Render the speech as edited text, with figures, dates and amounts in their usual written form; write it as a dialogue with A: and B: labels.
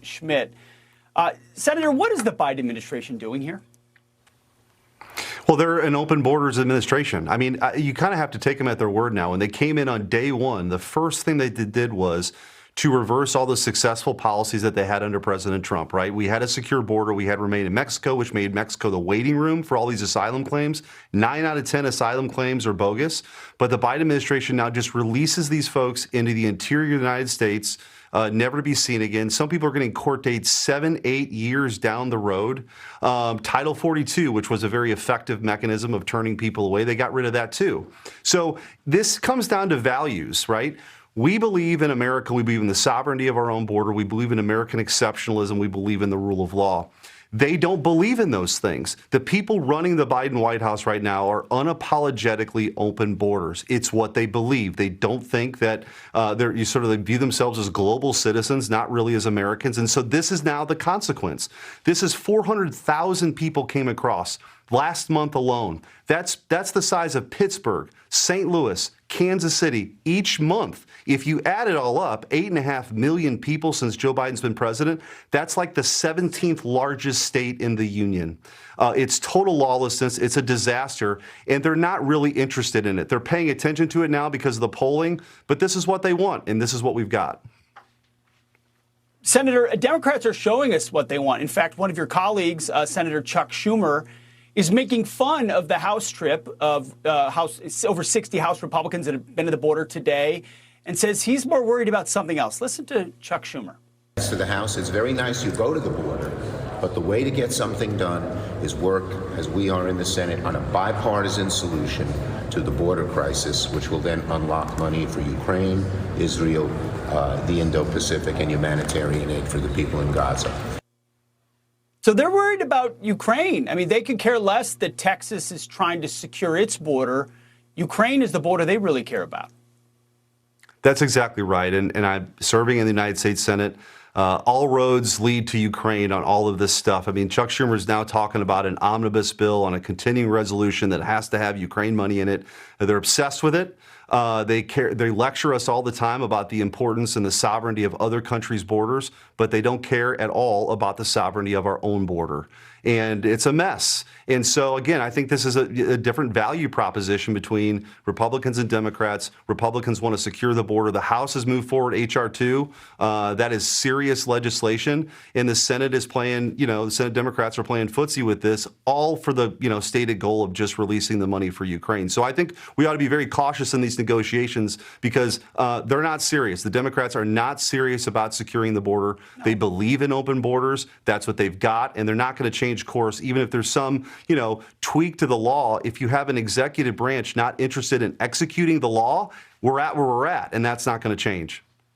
A: Schmitt. Senator, what is the Biden administration doing here?
B: Well, they're an open borders administration. I mean, you kind of have to take them at their word now. When they came in on day one, the first thing they did was to reverse all the successful policies that they had under President Trump, right? We had a secure border. We had remain in Mexico, which made Mexico the waiting room for all these asylum claims. 9 out of 10 asylum claims are bogus. But the Biden administration now just releases these folks into the interior of the United States, never to be seen again. Some people are getting court dates 7, 8 years down the road. Title 42, which was a very effective mechanism of turning people away, they got rid of that too. So this comes down to values, right? We believe in America. We believe in the sovereignty of our own border. We believe in American exceptionalism. We believe in the rule of law. They don't believe in those things. The people running the Biden White House right now are unapologetically open borders. It's what they believe. They don't think that they view themselves as global citizens, not really as Americans. And so this is now the consequence. This is 400,000 people came across last month alone. That's the size of Pittsburgh, St. Louis, Kansas City each month. If you add it all up, 8.5 million people since Joe Biden's been president, that's like the 17th largest state in the union. It's total lawlessness. It's a disaster, and they're not really interested in it. They're paying attention to it now because of the polling, but this is what they want, and this is what we've got.
A: Senator, Democrats are showing us what they want. In fact, one of your colleagues, Senator Chuck Schumer, is making fun of the House trip of over 60 House Republicans that have been to the border today and says he's more worried about something else. Listen to Chuck Schumer.
C: To the House, it's very nice you go to the border, but the way to get something done is work, as we are in the Senate, on a bipartisan solution to the border crisis, which will then unlock money for Ukraine, Israel, the Indo-Pacific, and humanitarian aid for the people in Gaza.
A: So they're worried about Ukraine. I mean, they could care less that Texas is trying to secure its border. Ukraine is the border they really care about.
B: That's exactly right. And I'm serving in the United States Senate. All roads lead to Ukraine on all of this stuff. I mean, Chuck Schumer is now talking about an omnibus bill on a continuing resolution that has to have Ukraine money in it. They're obsessed with it. They lecture us all the time about the importance and the sovereignty of other countries' borders, but they don't care at all about the sovereignty of our own border. And it's a mess. And so, again, I think this is a different value proposition between Republicans and Democrats. Republicans want to secure the border. The House has moved forward H.R. 2. That is serious legislation. And the Senate is playing, the Senate Democrats are playing footsie with this, all for the, stated goal of just releasing the money for Ukraine. So I think we ought to be very cautious in these negotiations because they're not serious. The Democrats are not serious about securing the border. No. They believe in open borders. That's what they've got. And they're not going to change course, even if there's some, tweak to the law. If you have an executive branch not interested in executing the law, we're at where we're at, and that's not going to change.